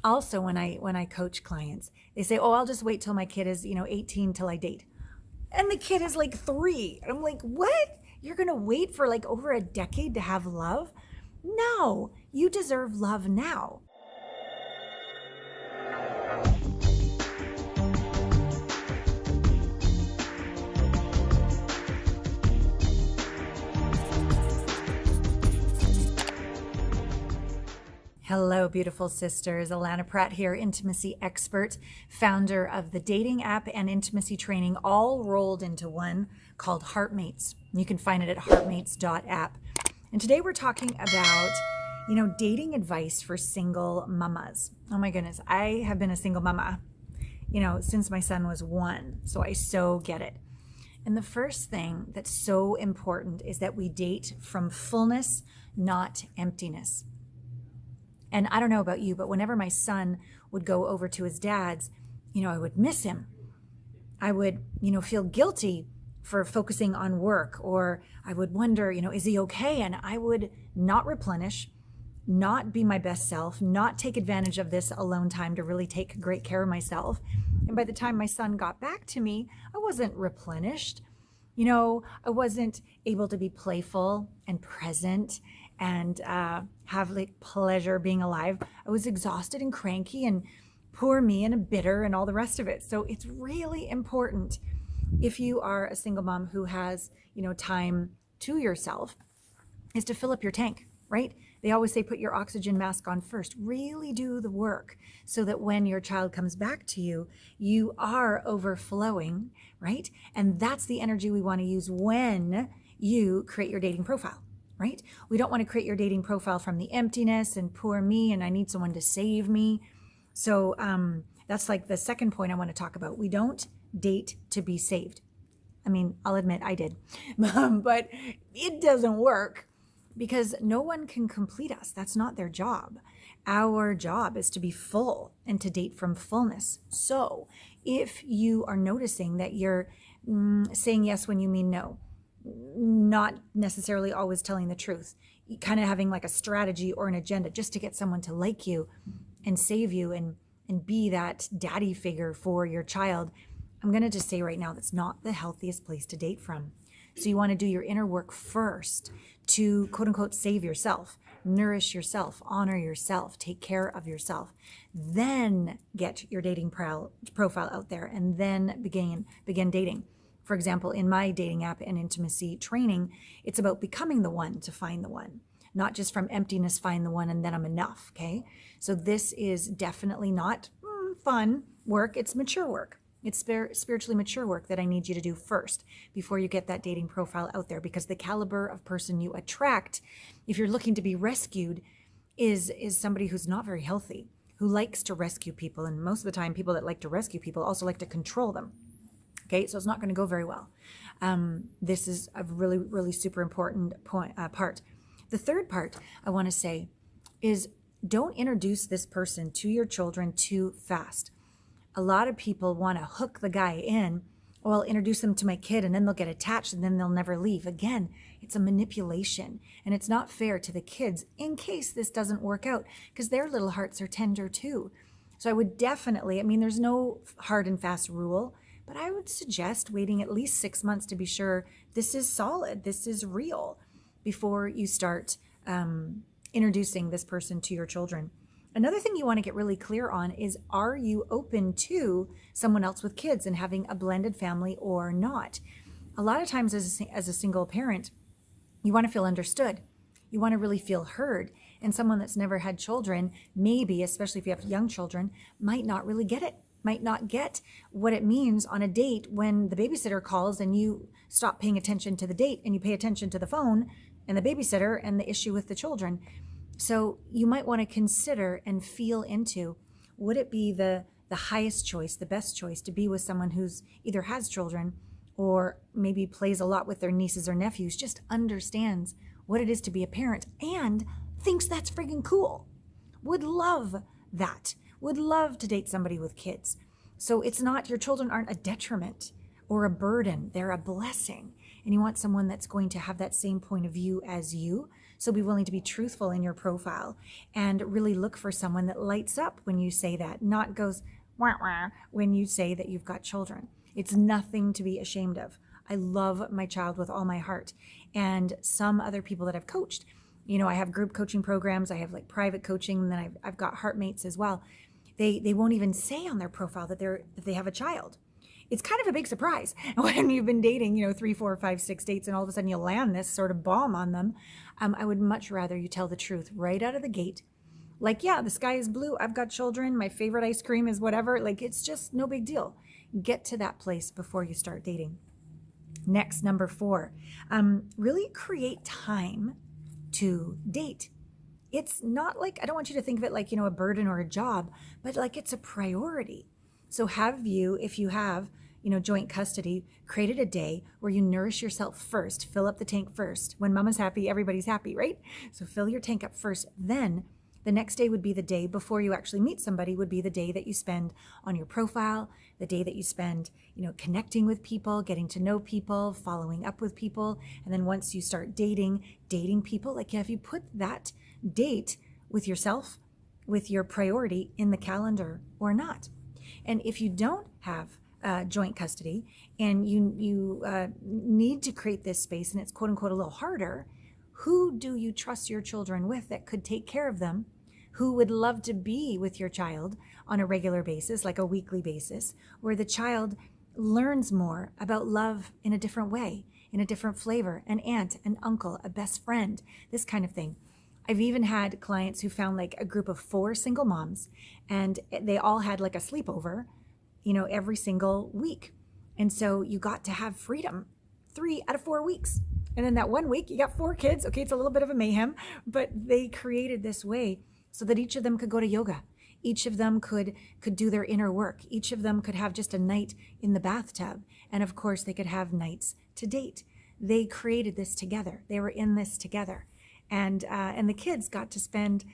Also, when I coach clients, they say, "Oh, I'll just wait till my kid is, 18 till I date." And the kid is like 3. And I'm like, "What? You're going to wait for like over a decade to have love?" No, you deserve love now. Hello, beautiful sisters. Alana Pratt here, intimacy expert, founder of the dating app and intimacy training, all rolled into one called Heartmates. You can find it at heartmates.app. And today we're talking about, dating advice for single mamas. Oh my goodness, I have been a single mama, since my son was 1. So I so get it. And the first thing that's so important is that we date from fullness, not emptiness. And I don't know about you, but whenever my son would go over to his dad's, I would miss him. I would, feel guilty for focusing on work, or I would wonder, is he okay? And I would not replenish, not be my best self, not take advantage of this alone time to really take great care of myself. And by the time my son got back to me, I wasn't replenished. I wasn't able to be playful and present and have like pleasure being alive. I was exhausted and cranky and poor me and bitter and all the rest of it. So it's really important, if you are a single mom who has, time to yourself, is to fill up your tank, right? They always say put your oxygen mask on first. Really do the work so that when your child comes back to you, you are overflowing, right? And that's the energy we want to use when you create your dating profile, right? We don't want to create your dating profile from the emptiness and poor me and I need someone to save me. So that's like the second point I want to talk about. We don't date to be saved. I mean, I'll admit I did, but it doesn't work because no one can complete us. That's not their job. Our job is to be full and to date from fullness. So if you are noticing that you're saying yes when you mean no, not necessarily always telling the truth, kind of having like a strategy or an agenda just to get someone to like you and save you and be that daddy figure for your child, I'm going to just say right now, that's not the healthiest place to date from. So you want to do your inner work first to quote unquote save yourself, nourish yourself, honor yourself, take care of yourself. Then get your dating profile out there and then begin dating. For example, in my dating app and intimacy training, it's about becoming the one to find the one, not just from emptiness find the one and then I'm enough, okay? So this is definitely not fun work, it's mature work. It's spiritually mature work that I need you to do first before you get that dating profile out there, because the caliber of person you attract, if you're looking to be rescued, is somebody who's not very healthy, who likes to rescue people. And most of the time, people that like to rescue people also like to control them. Okay, so it's not going to go very well. This is a really, really super important part. The third part I want to say is don't introduce this person to your children too fast. A lot of people want to hook the guy in. Oh, I'll introduce them to my kid and then they'll get attached and then they'll never leave. Again, it's a manipulation and it's not fair to the kids in case this doesn't work out, because their little hearts are tender too. So I would definitely, there's no hard and fast rule, but I would suggest waiting at least 6 months to be sure this is solid, this is real, before you start introducing this person to your children. Another thing you want to get really clear on is, are you open to someone else with kids and having a blended family or not? A lot of times as a single parent, you want to feel understood. You want to really feel heard. And someone that's never had children, maybe, especially if you have young children, might not really get it, might not get what it means on a date when the babysitter calls and you stop paying attention to the date and you pay attention to the phone and the babysitter and the issue with the children. So you might want to consider and feel into, would it be the highest choice, the best choice to be with someone who's either has children or maybe plays a lot with their nieces or nephews, just understands what it is to be a parent and thinks that's friggin' cool, would love that, would love to date somebody with kids. So it's not, your children aren't a detriment or a burden, they're a blessing. And you want someone that's going to have that same point of view as you. So be willing to be truthful in your profile and really look for someone that lights up when you say that, not goes wah wah when you say that you've got children. It's nothing to be ashamed of. I love my child with all my heart. And some other people that I've coached, I have group coaching programs, I have like private coaching, and then I've got Heartmates as well. They won't even say on their profile that they have a child. It's kind of a big surprise when you've been dating, 3, 4, 5, 6 dates, and all of a sudden you land this sort of bomb on them. I would much rather you tell the truth right out of the gate. Like, yeah, the sky is blue. I've got children. My favorite ice cream is whatever. Like, it's just no big deal. Get to that place before you start dating. Next, number 4, really create time to date. It's not like, I don't want you to think of it like, a burden or a job, but like it's a priority. So if you have, joint custody, created a day where you nourish yourself first, fill up the tank first. When mama's happy, everybody's happy, right? So fill your tank up first. Then the next day would be the day before you actually meet somebody, would be the day that you spend on your profile, the day that you spend, connecting with people, getting to know people, following up with people. And then once you start dating people, like, yeah, if you put that date with yourself, with your priority in the calendar or not. And if you don't have joint custody and you need to create this space and it's quote unquote a little harder, who do you trust your children with that could take care of them? Who would love to be with your child on a regular basis, like a weekly basis, where the child learns more about love in a different way, in a different flavor, an aunt, an uncle, a best friend, this kind of thing. I've even had clients who found like a group of 4 single moms, and they all had like a sleepover, every single week. And so you got to have freedom 3 out of 4 weeks. And then that 1 week you got 4 kids. Okay, it's a little bit of a mayhem, but they created this way so that each of them could go to yoga. Each of them could do their inner work. Each of them could have just a night in the bathtub. And of course they could have nights to date. They created this together. They were in this together. And the kids got to spend,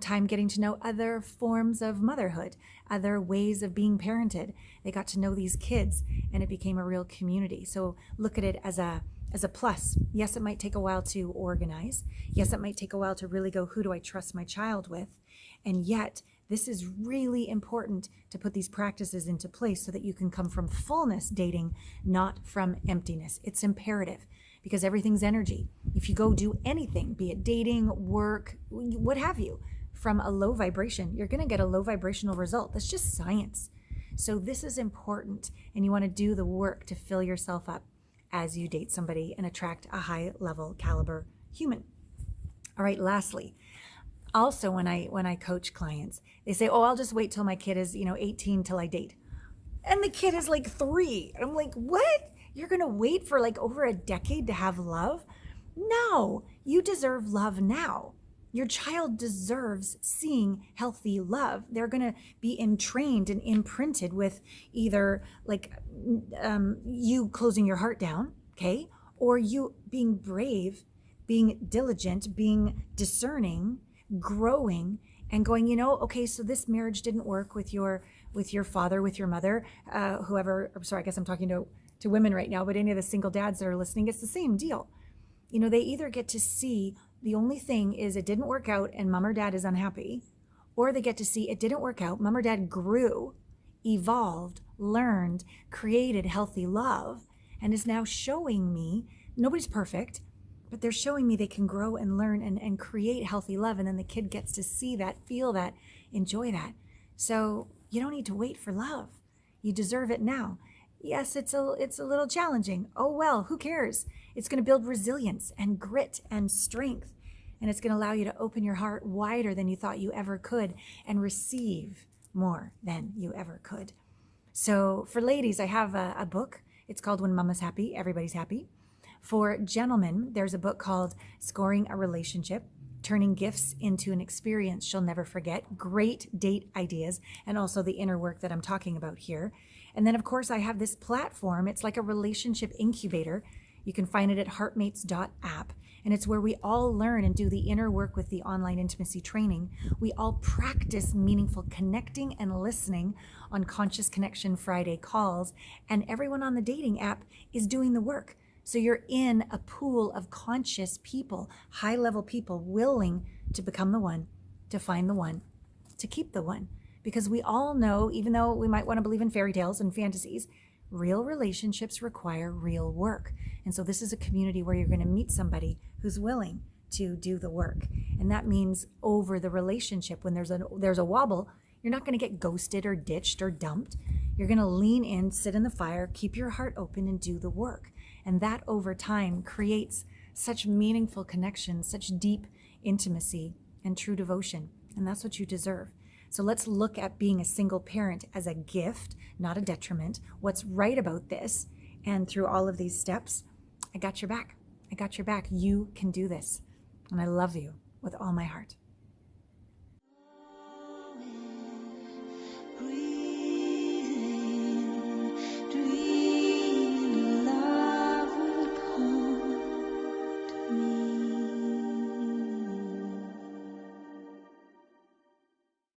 time getting to know other forms of motherhood, other ways of being parented. They got to know these kids, and it became a real community. So look at it as a plus. Yes, it might take a while to organize. Yes, it might take a while to really go, who do I trust my child with? And yet, this is really important to put these practices into place so that you can come from fullness dating, not from emptiness. It's imperative. Because everything's energy. If you go do anything, be it dating, work, what have you, from a low vibration, you're going to get a low vibrational result. That's just science. So this is important, and you want to do the work to fill yourself up as you date somebody and attract a high level caliber human. All right, lastly, also when I coach clients, they say, I'll just wait till my kid is 18 till I date. And the kid is like 3. I'm like, what? You're going to wait for like over a decade to have love? No, you deserve love now. Your child deserves seeing healthy love. They're going to be entrained and imprinted with either like you closing your heart down, okay? Or you being brave, being diligent, being discerning, growing, and going, okay, so this marriage didn't work with your father, with your mother, whoever. Sorry, I guess I'm talking to women right now, but any of the single dads that are listening, it's the same deal. They either get to see the only thing is it didn't work out and mom or dad is unhappy, or they get to see it didn't work out, mom or dad grew, evolved, learned, created healthy love, and is now showing me, nobody's perfect, but they're showing me they can grow and learn and create healthy love. And then the kid gets to see that, feel that, enjoy that. So you don't need to wait for love. You deserve it now. Yes, it's a little challenging. Oh, well, who cares? It's going to build resilience and grit and strength. And it's going to allow you to open your heart wider than you thought you ever could and receive more than you ever could. So for ladies, I have a book. It's called When Mama's Happy, Everybody's Happy. For gentlemen, there's a book called Scoring a Relationship, Turning Gifts into an Experience She'll Never Forget. Great date ideas, and also the inner work that I'm talking about here. And then, of course, I have this platform. It's like a relationship incubator. You can find it at heartmates.app. And it's where we all learn and do the inner work with the online intimacy training. We all practice meaningful connecting and listening on Conscious Connection Friday calls. And everyone on the dating app is doing the work. So you're in a pool of conscious people, high level people willing to become the one, to find the one, to keep the one. Because we all know, even though we might want to believe in fairy tales and fantasies, real relationships require real work. And so this is a community where you're going to meet somebody who's willing to do the work. And that means over the relationship, when there's a wobble, you're not going to get ghosted or ditched or dumped. You're going to lean in, sit in the fire, keep your heart open, and do the work. And that over time creates such meaningful connections, such deep intimacy and true devotion. And that's what you deserve. So let's look at being a single parent as a gift, not a detriment. What's right about this? And through all of these steps, I got your back. I got your back. You can do this. And I love you with all my heart.